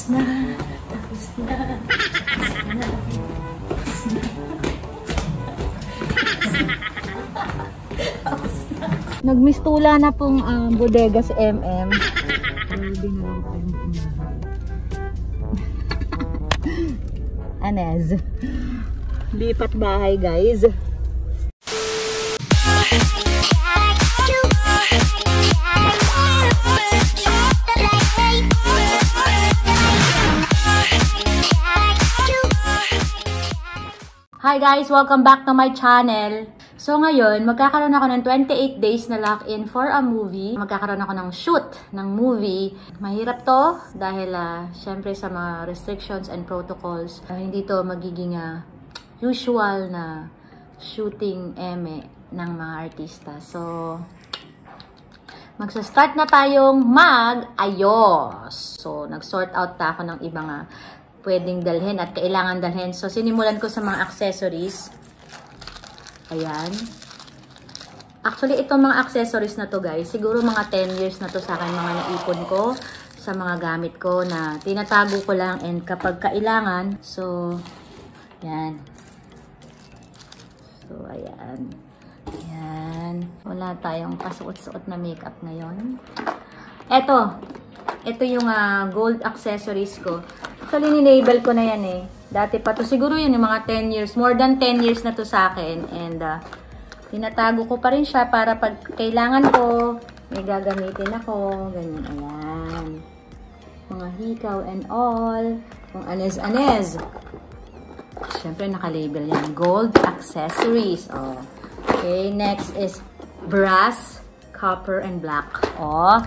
na. Tapos na. Nagmistula na pong bodega si MM. Anez. Lipat bahay, guys. Hi guys! Welcome back to my channel. So ngayon, magkakaroon ako ng 28 days na lock-in for a movie. Magkakaroon ako ng shoot ng movie. Mahirap to dahil syempre sa mga restrictions and protocols, hindi to magiging usual na shooting eme ng mga artista. So, magsa-start na tayong mag-ayos. So, nag-sort out ako ng ibang pwedeng dalhin at kailangan dalhin. So, sinimulan ko sa mga accessories. Ayan. Actually, itong mga accessories na to guys, siguro mga 10 years na to sa akin, mga naipon ko sa mga gamit ko na tinatago ko lang and kapag kailangan. So, ayan. So, ayan. Ayan. Wala tayong pasuot-suot na makeup ngayon. Ito yung gold accessories ko. Actually, ni-label ko na yan eh. Dati pa to. Siguro yun yung mga 10 years. More than 10 years na to sa akin. And, tinatago ko pa rin siya para pag kailangan ko, may gagamitin ako. Ganyan. Ayan. Mga hikaw and all. Kung anez-anez. Siyempre, naka-label yan. Gold accessories. Oh. Okay, next is brass, copper, and black. Oh,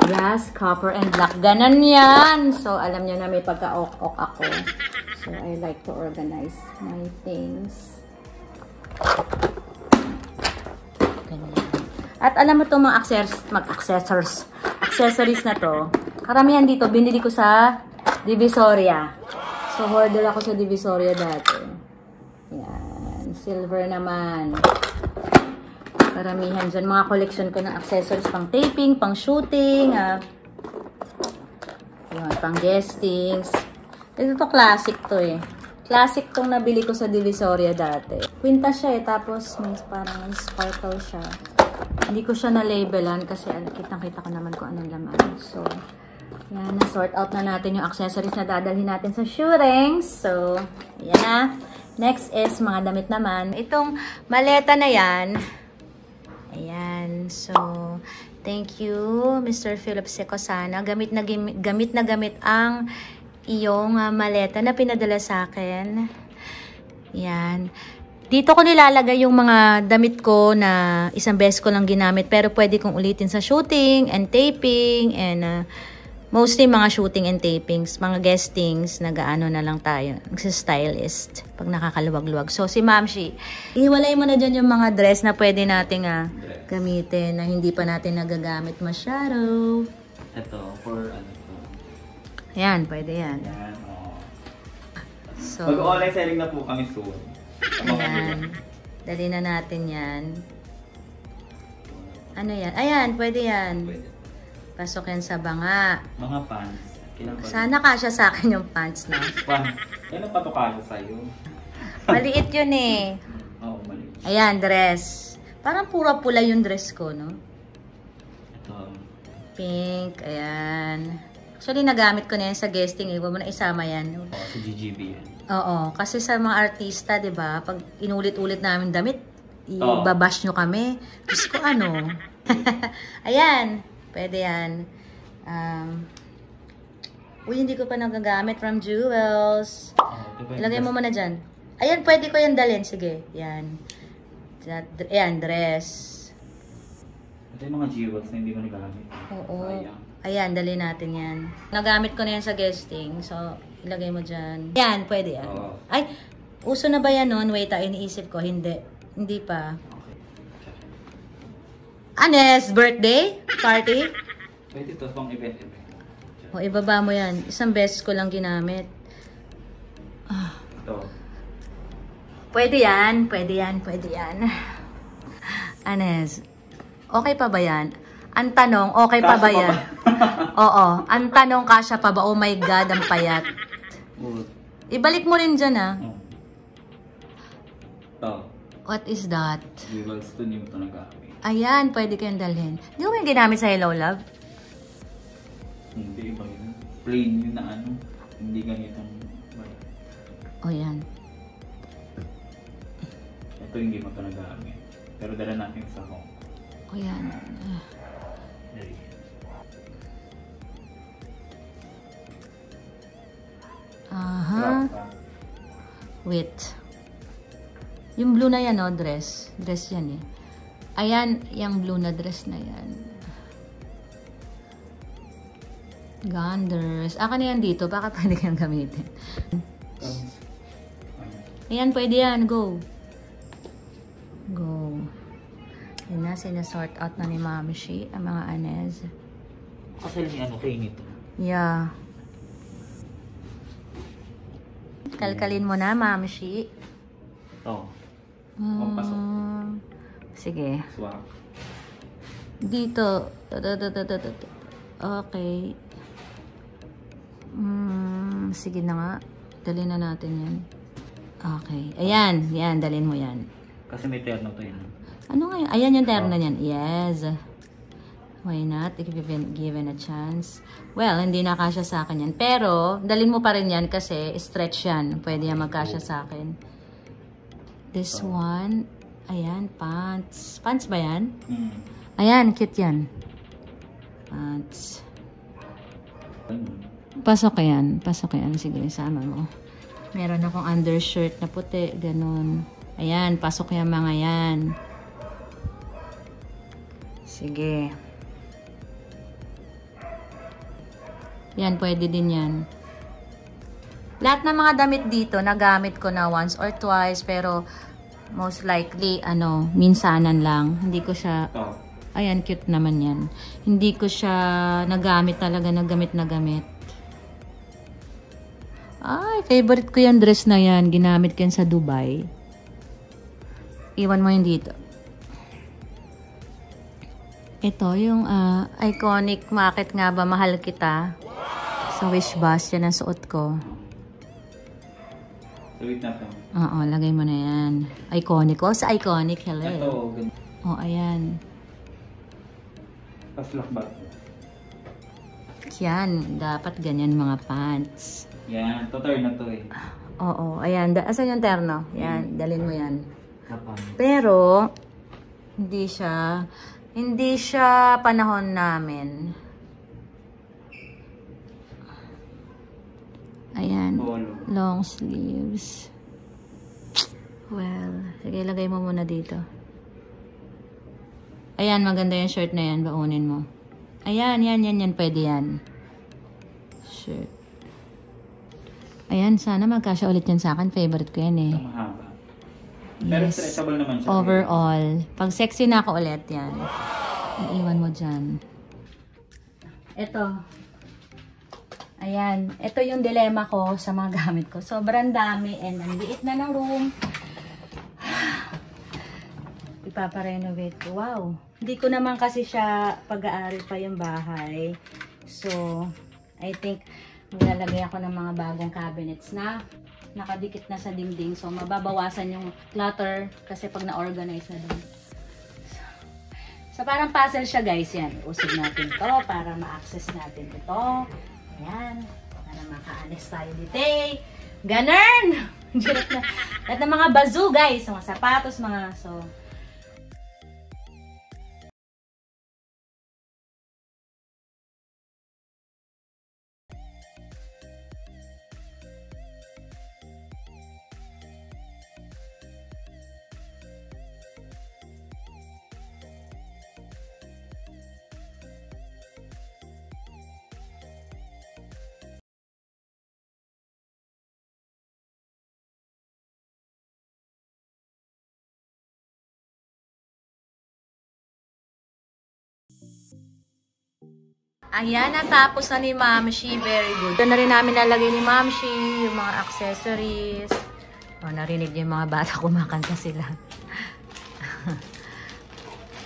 brass, copper, and black. Ganon yan. So, alam nyo na may pagka-ok-ok ako. So, I like to organize my things. Ganyan. At alam mo itong mga accessories na to. Karamihan dito, binili ko sa Divisoria. So, hoarder ako sa Divisoria dati. Yan. Silver naman. Karamihan dyan. Mga collection ko ng accessories pang taping, pang shooting, yun, pang guestings. Ito to classic to eh. Classic tong nabili ko sa Divisoria dati. Quintas siya eh. Tapos may parang sparkle siya. Hindi ko siya na-labelan kasi kitang-kita ko naman kung anong laman. So, yan. Na-sort out na natin yung accessories na dadalhin natin sa shootings. So, yan na. Next is mga damit naman. Itong maleta na yan. Ayan. So, thank you, Mr. Philip Secosana. Gamit na gamit ang iyong maleta na pinadala sa akin. Ayan. Dito ko nilalagay yung mga damit ko na isang beses ko lang ginamit. Pero pwede kong ulitin sa shooting and taping and mostly mga shooting and tapings, mga guestings, nag-ano na lang tayo, nagsa-stylist pag nakakaluwag-luwag. So, si Mamshi, ihiwalay mo na dyan yung mga dress na pwede nating gamitin na hindi pa natin nagagamit masyado. Ito, for ano to? Ayan, pwede yan. Ayan, oh. So, mag-online selling na po kami soon. ayan. Dali na natin yan. Ano yan? Ayan, pwede yan. Pwede. Pasok yan sa banga. Mga pants. Sana kasya sa akin yung pants na. Pants. Kailan pa ito kasya sa'yo? Maliit yun eh. Oo, maliit. Ayan, dress. Parang pura pula yung dress ko, no? Ito. Pink, ayan. Actually, nagamit ko na yan sa guesting. Huwag mo na isama yan. Oo, sa GGB yan. Oo, kasi sa mga artista, di ba, pag inulit-ulit namin damit, ibabash nyo kami. Diyos ko, ano? Ayan. Pwede yan. Uy, hindi ko pa nagagamit from Jewels. Ilagay mo muna dyan. Ayan, pwede ko yan dalhin. Sige, yan. Ayan, dress. Ito yung mga Jewels na hindi mo nagagamit. Oo. Ayan, dalhin natin yan. Nagamit ko na yan sa guesting. So, ilagay mo dyan. Yan, pwede yan. Ay, uso na ba yan nun? Wait, iniisip ko. Hindi. Hindi pa. Anes, birthday? Party? Pwede ito pang event. O, ibaba mo yan. Isang beses ko lang ginamit. Ito. Pwede yan. Pwede yan. Pwede yan. Anes, okay pa ba yan? Ang tanong, okay pa Kasya ba pa yan? Oo. Ang tanong, kasya pa ba? Oh my God, ang payat. Ibalik mo rin dyan, ah. Ito. What is that? Jewels to, hindi mo ito nagamit. Ayan, pwede kayong dalhin. Di mo yung ginamit sa Hello Love? Hindi, iba yun. Plain yun na ano. Hindi ganitong... O yan. Ito hindi mo ito nagamit. Pero dala natin sa home. O yan. Aha. Wait. Yung blue na yan, oh, dress. Dress yan, eh. Ayan, yung blue na dress na yan. Ganders. Aka na yan dito. Baka pwede kang gamitin. Ayan, pwede yan. Go. Go. Yun na, sinasort out na ni Mami Shi ang mga Anez. Kasi may ano kayo nito. Yeah. Kalkalin mo na, Mami Shi. Ito. Pasok. Sige. Swak. Dito. Okay. Sige na nga. Dalhin na natin yan. Okay. Ayan. Yan. Dalhin mo yan. Kasi may terno to yun. Ano nga yun? Ayan yung terno niyan. Yes. Why not? If you've given a chance. Well, hindi na kasya sa akin yan. Pero, dalhin mo pa rin yan kasi stretch yan. Pwede yan magkasya sa akin. This one. Ayan, pants. Pants ba yan? Ayan, cute yan. Pants. Pasok yan. Pasok yan. Sige, sama mo. Meron akong undershirt na puti. Ganun. Ayan, pasok yan mga yan. Sige. Yan, pwede din yan. Lahat ng mga damit dito, nagamit ko na once or twice, pero most likely, minsanan lang. Hindi ko siya... Ayan, cute naman yan. Hindi ko siya nagamit talaga, nagamit na gamit. Ay, favorite ko yung dress na yan. Ginamit ko yan sa Dubai. Iwan mo yun dito. Ito, yung iconic, Bakit Nga Ba Mahal Kita? Sa Wish Bus, yan ang suot ko. Wait na to. Oo, lagay mo na yan. Iconic. Oh, sa iconic. Hello. Ito, Oh, ayan. paslak ba? Yan. Dapat ganyan mga pants. Yan, to turn na to eh. Oo, ayan. Asan yung terno? Yan, dalhin mo yan. Kapan. Pero, hindi siya panahon namin. Ayan. Polo. Long sleeves. Well, sige, lagay mo muna dito. Ayan, maganda yung shirt na yan. Baunin mo. Ayan, yan. Pwede yan. Shirt. Ayan, sana magkasya ulit yan sa akin. Favorite ko yan eh. Ito mahaba. Pero Yes. stretchable naman siya. Overall. Pag sexy na ako ulit yan. Iiwan mo dyan. Ito. Ayan. Ito yung dilemma ko sa mga gamit ko. Sobrang dami and ang liit na ng room. Ipaparenovate ko. Wow. Hindi ko naman kasi siya pag-aari pa yung bahay. So, I think maglalagay ako ng mga bagong cabinets na nakadikit na sa dingding. So, mababawasan yung clutter kasi pag na-organize na dun. So, parang puzzle siya guys. Yan. Usig natin to para ma-access natin ito. Ayan. Para maka-alis tayo dito. Ganun! Lahat ng mga bazoo guys. Mga sapatos, mga... So, ayan, natapos na ni Mamshi. Very good. Doon na rin namin nalagay ni Mamshi yung mga accessories. O, narinig niyo yung mga bata kumakanta sila.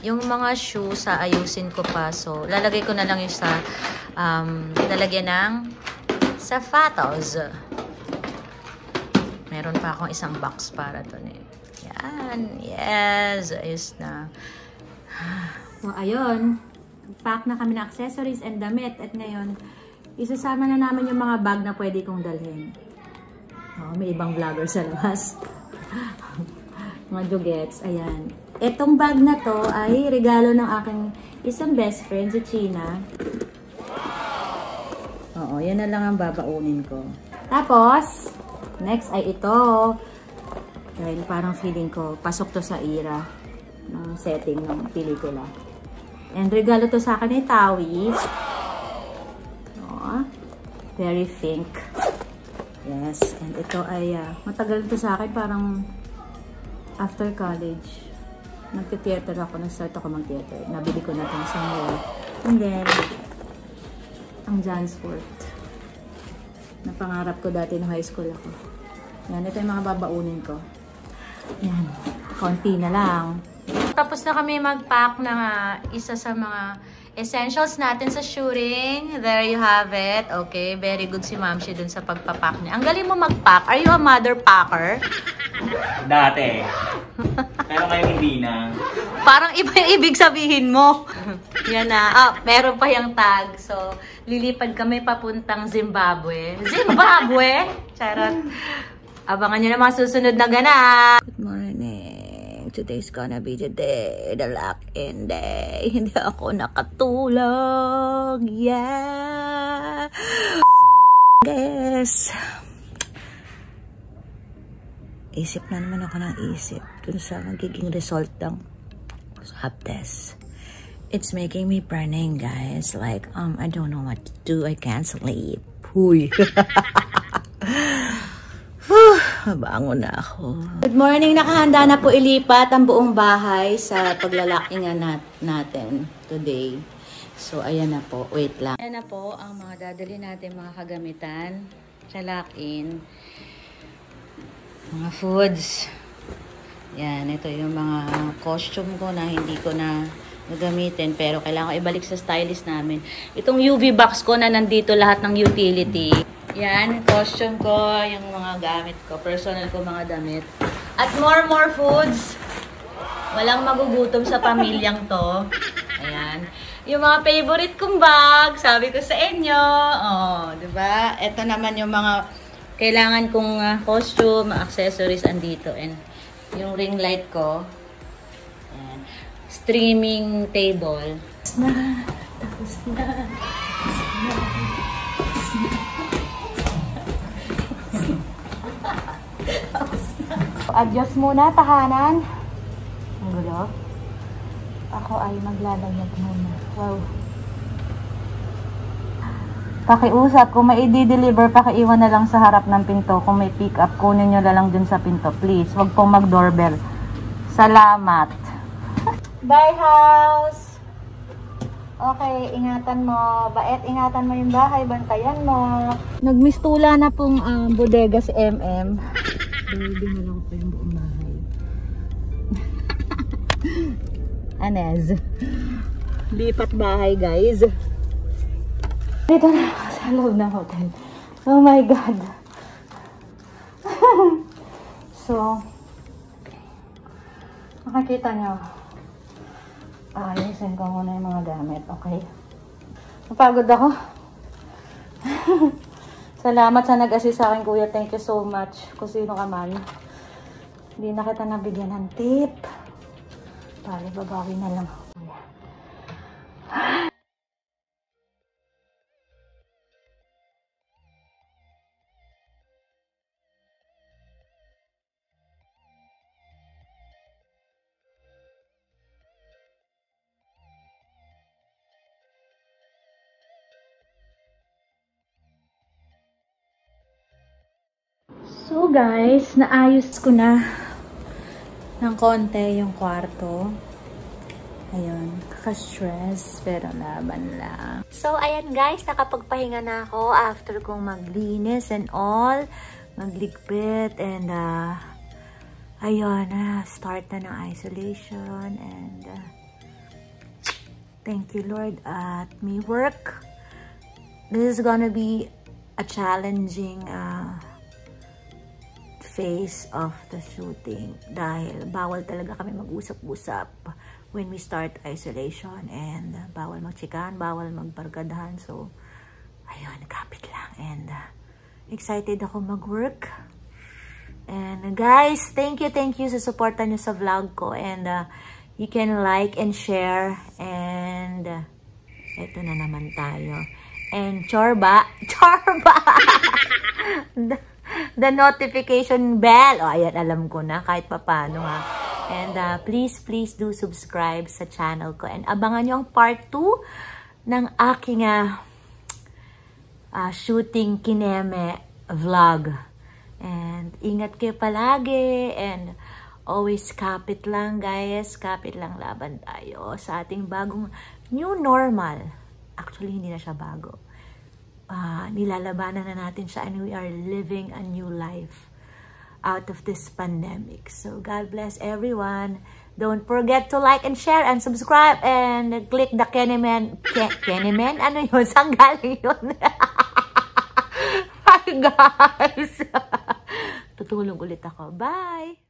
Yung mga shoes, ayusin ko pa. So, lalagay ko na lang yung sa lalagyan ng sapatos. Meron pa akong isang box para dun eh. Yan. Yes. Ayos na. So, ayun. Pack na kami ng accessories and damit. At ngayon, isasama na namin yung mga bag na pwede kong dalhin. Oh, may ibang vlogger sa labas. Mga dugets. Ayan. Etong bag na to ay regalo ng aking isang best friend, si China. Oo, yan na lang ang babaunin ko. Tapos, next ay ito. Dahil parang feeling ko, pasok to sa era ng setting ng pelikula. And regalo to sa akin ay Tawi. Oo. Very pink. Yes. And ito ay, matagal to sa akin, parang after college. Nagte-theater ako, nag-start ako mag-theater. Nabili ko na itong somewhere. And then, ang Jansport. Napangarap ko dati nung high school ako. Yan, ito yung mga babaunin ko. Yan, konti na lang. Tapos na kami mag-pack ng isa sa mga essentials natin sa shooting. There you have it. Okay, very good si Mamshi dun sa pagpapack niya. Ang galing mo mag-pack. Are you a mother packer? Dati. Pero ngayon hindi na. Parang iba yung ibig sabihin mo. Yan na. Meron pa yung tag. So, lilipad kami papuntang Zimbabwe. Zimbabwe! Charot. Abangan nyo na mga susunod na ganap. Good morning. Today's gonna be the day. The lock-in day. Hindi ako nakatulog. Yeah. Guys. Isip na naman ako ng isip dun sa magiging result ng swab test. It's making me burning, guys. Like, I don't know what to do. I can't sleep. Huy. Mabangon na ako. Good morning. Nakahanda na po ilipat ang buong bahay sa paglalakingan natin today. So, ayan na po. Wait lang. Ayan na po ang mga dadali natin, mga kagamitan sa lock-in. Mga foods. Yan, ito yung mga costume ko na hindi ko na gagamitin. Pero kailangan ko ibalik sa stylist namin. Itong UV box ko na nandito lahat ng utility. Yan, costume ko, yung mga gamit ko. Personal ko mga damit. At more foods. Walang magugutom sa pamilyang to. Ayan. Yung mga favorite kong bag, sabi ko sa inyo. Oh, diba? Ito naman yung mga kailangan kong costume, accessories andito. And yung ring light ko. Ayan. Streaming table. Tapos na. Adjust muna, tahanan. Ang gulo. Ako ay maglalagyan muna. Wow. Pakiusap, kung may i-deliver, pakiiwan na lang sa harap ng pinto. Kung may pick up, kunin nyo na lang dun sa pinto. Please, wag pong mag-doorbell. Salamat. Bye, house! Okay, ingatan mo. Baet, ingatan mo yung bahay. Bantayan mo. Nagmistula na pong bodega si MM. Baby na lang po yung buong bahay. Anez. Lipat bahay, guys. Dito na ako sa loob ng hotel. Oh my God. So, makikita nyo. Ayusin ko muna yung mga gamit, okay? Napagod ako. Salamat sa nag-assist sa akin, kuya. Thank you so much. Kung sino ka man. Hindi na kita nabigyan ng tip. Pare, babawi na lang ako. So guys, naayos ko na ng konti yung kwarto. Ayun, kaka-stress pero laban lang. So ayan guys, nakapagpahinga na ako after kong maglinis and all. Magligpit and ayun, start na ng isolation and Thank you, Lord, at may work. This is gonna be a challenging phase of the shooting dahil bawal talaga kami mag-usap-usap when we start isolation, and bawal magchikan, bawal magbarkadahan. So, ayun, kapit lang. And excited ako mag-work. And guys, thank you sa suporta nyo sa vlog ko. And you can like and share. And eto na naman tayo. And chorba, the notification bell. O, ayan, alam ko na kahit papano ha. And please do subscribe sa channel ko. And abangan nyo ang part 2 ng aking shooting kineme vlog. And ingat kayo palagi. And always kapit lang, guys. Kapit lang, laban tayo sa ating bagong new normal. Actually, hindi na siya bago. Nilalabanan na natin siya, and we are living a new life out of this pandemic. So, God bless everyone. Don't forget to like and share and subscribe and click the Kenemen. Kenemen? Ano yun? Saan galing yun? Bye, guys! Tutulong ulit ako. Bye!